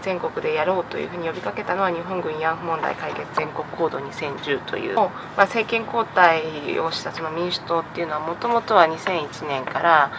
全国でやろうというふうに呼びかけたのは日本軍慰安婦問題解決全国行動2010という、政権交代をしたその民主党っていうのはもともとは2001年から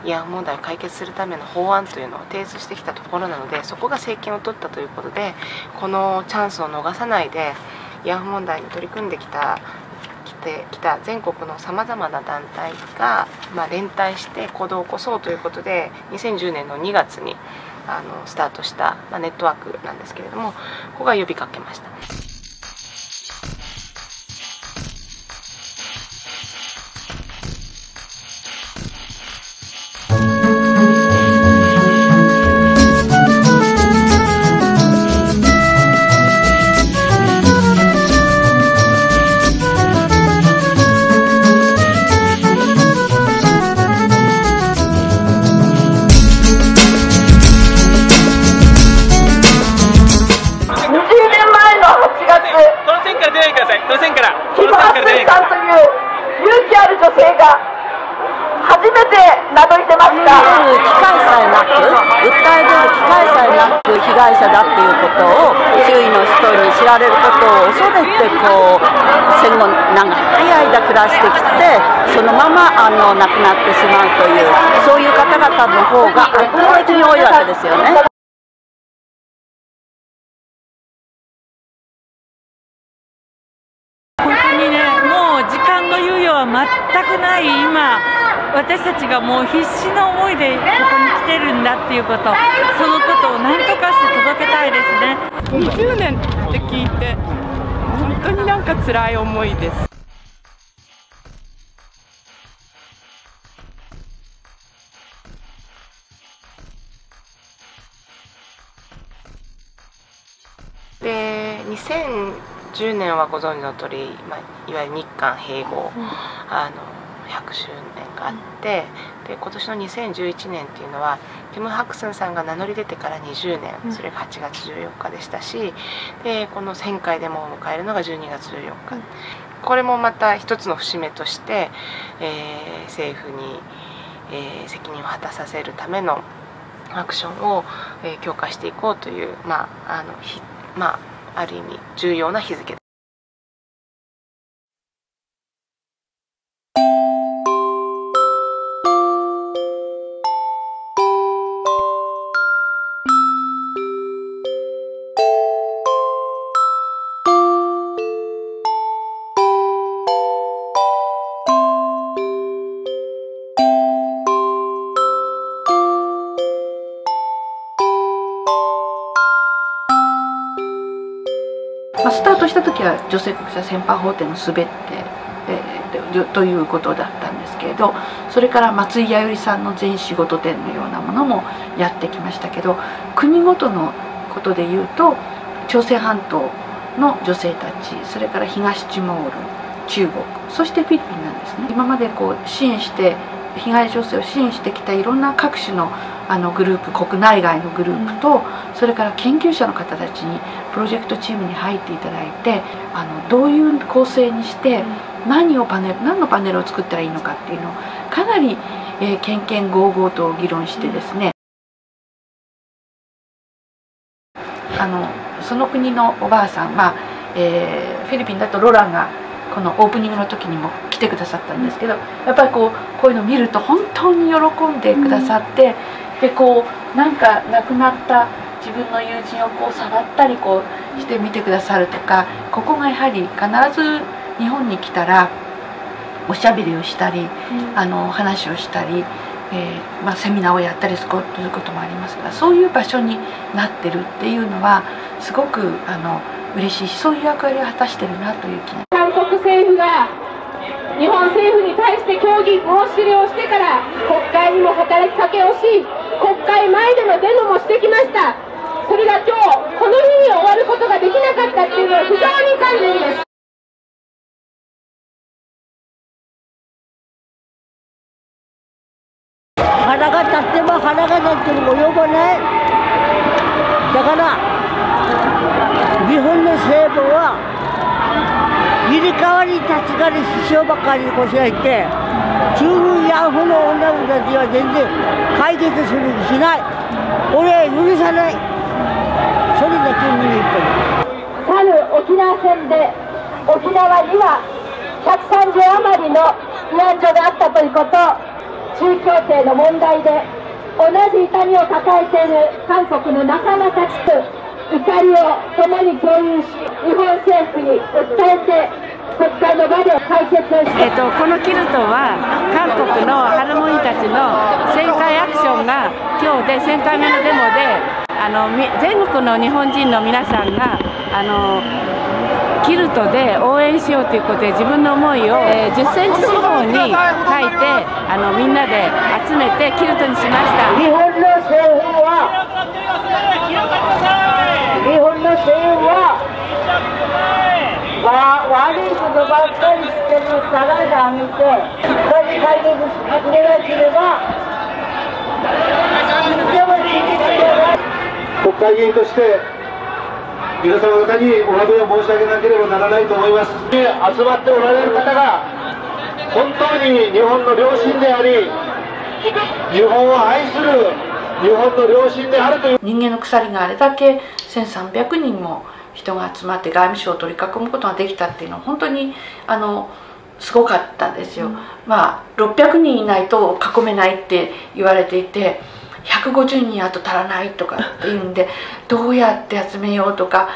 慰安婦問題を解決するための法案というのを提出してきたところなので、そこが政権を取ったということで、このチャンスを逃さないで慰安婦問題に取り組んできた全国のさまざまな団体が、連帯して行動を起こそうということで2010年の2月にスタートした、ネットワークなんですけれども、ここが呼びかけました。初めて名乗り出ました。機会さえなく、訴え出る機会さえなく被害者だっていうことを周囲の人に知られることを恐れて戦後長い間暮らしてきて、そのまま亡くなってしまうという、そういう方々の方が圧倒的に多いわけですよね。本当にね、もう時間の猶予は全くない今、私たちがもう必死の思いでここに来てるんだっていうこと、そのことを何とかして届けたいですね。20年って聞いて本当になんか辛い思いです。で2010年はご存知の通り、いわゆる日韓併合、100周年があって、で今年の2011年っていうのはキム・ハクスンさんが名乗り出てから20年、それが8月14日でしたし、でこの1000回デモを迎えるのが12月14日、これもまた一つの節目として、政府に、責任を果たさせるためのアクションを、強化していこうという、ある意味重要な日付です。スタートした時は女性国際戦犯法典のすべて、ということだったんですけれど、それから松井弥生さんの全仕事展のようなものもやってきましたけど、国ごとのことでいうと朝鮮半島の女性たち、それから東ティモール、中国、そしてフィリピンなんですね。今まで支援して被害女性を支援してきたいろんな各種のグループ、国内外のグループと、それから研究者の方たちにプロジェクトチームに入っていただいて、どういう構成にして何のパネルを作ったらいいのかっていうのをかなりけんけんごうごうと議論してですね、その国のおばあさん、フィリピンだとロランがこのオープニングの時にも来てくださったんですけど、やっぱりこういうのを見ると本当に喜んでくださって、でなんか亡くなった自分の友人を触ったりして見てくださるとか、ここがやはり必ず日本に来たらおしゃべりをしたり、話をしたり、セミナーをやったりすることもありますが、そういう場所になってるっていうのはすごく嬉しいし、そういう役割を果たしてるなという気が。韓国政府が日本政府に対して協議申し入れをしてから国会にも働きかけをし、国会前でのデモもしてきました。それが今日この日に終わることができなかったっていうのは非常に残念です。腹が立っても腹が立っても及ばない。だから日本の政府は入れ替わり立ち替わり首相ばかりこしらえて、中軍慰安婦の女たちは全然解決する気しない。俺は許さない。それだけ見に行ってる。去る沖縄戦で沖縄には130余りの慰安所があったということ、中共生の問題で同じ痛みを抱えている韓国の仲間たちと怒りを共に共有し、日本政府に訴えて国会の場で解決をして、このキルトは韓国のハルモニたちの1000回アクションが今日で1000回目のデモで、全国の日本人の皆さんがキルトで応援しようということで自分の思いを10センチ四方に書いてみんなで集めてキルトにしました。日本の政府は悪いことばっかりしてるから見て、それ解決してくれなければ国会議員として皆様方にお詫びを申し上げなければならないと思います。集まっておられる方が本当に日本の良心であり、日本を愛する日本の良心であるという。人間の鎖があれだけ1300人も人が集まって外務省を取り囲むことができたっていうのは本当にすごかったんですよ。まあ600人いないと囲めないって言われていて、150人あと足らないとかっていうんで、どうやって集めようとか、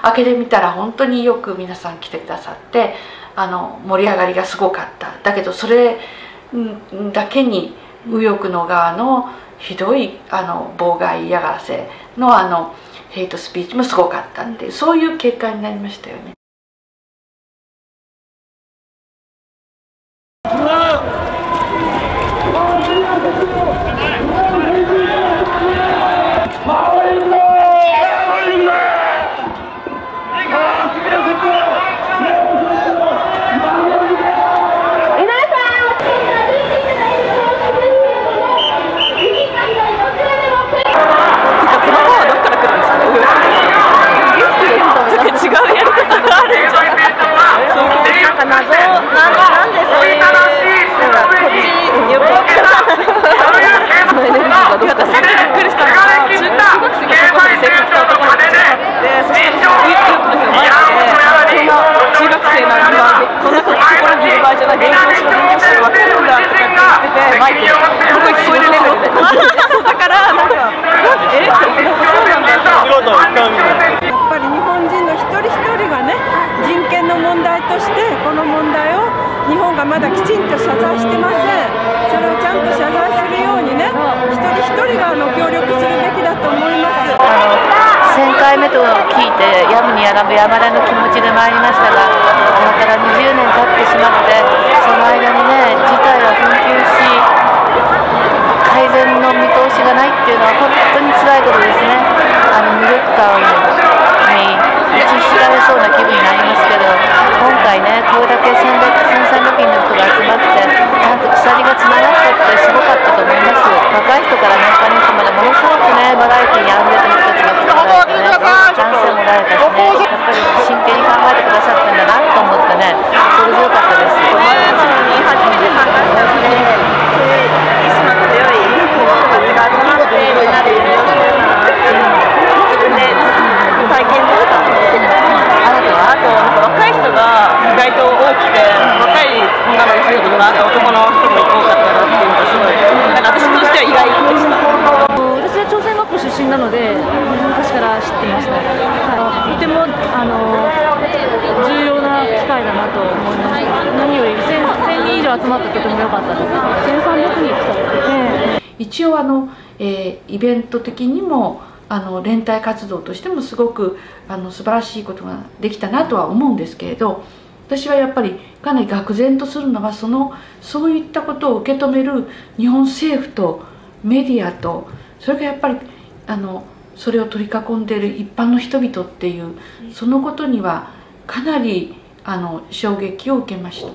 開けてみたら本当によく皆さん来てくださって、盛り上がりがすごかった。だけどそれだけに右翼の側のひどい妨害嫌がらせのヘイトスピーチもすごかったっていう、そういう結果になりましたよね。まだきちんと謝罪してません。それをちゃんと謝罪するようにね、一人一人が協力するべきだと思います。1000回目と聞いてやむにやらぬやまれの気持ちで参りましたが、今から20年経ってしまって、その間にね、事態は紛糾し、改善の見通しがないっていうのは本当に辛いことですね。無力感に打ちひしがれそうな気分になりますけど、今回ね、これだけ1300人の人が集まって、ちゃんと鎖がつながったってすごかったと思います。若い人から年配の人までものすごくね、バラエティにあふれてる人たちが来てもらえてね、チャンスもらえたしね、やっぱり真剣に考えてくださったんだなと思ってね、心強かったです。友達に初めて参加したので、意志の強い人たちが集まってみんなでやるような自分で体験できたので、あと若い人が意外と多くて、若い女の人とか男の人も多かったなっていうのがすごい、私としては意外でした。私は朝鮮学校出身なので昔から知ってました。とても重要な機会だなと思いました。何より1000人以上集まってとても良かったです。1300人来たので、一応イベント的にも連帯活動としてもすごく素晴らしいことができたなとは思うんですけれど、私はやっぱりかなり愕然とするのがそういったことを受け止める日本政府とメディアと、それがやっぱりそれを取り囲んでいる一般の人々っていう、そのことにはかなり衝撃を受けました。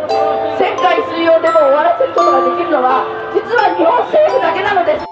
世界水泳でも終わらせることができるのは実は日本政府だけなのです。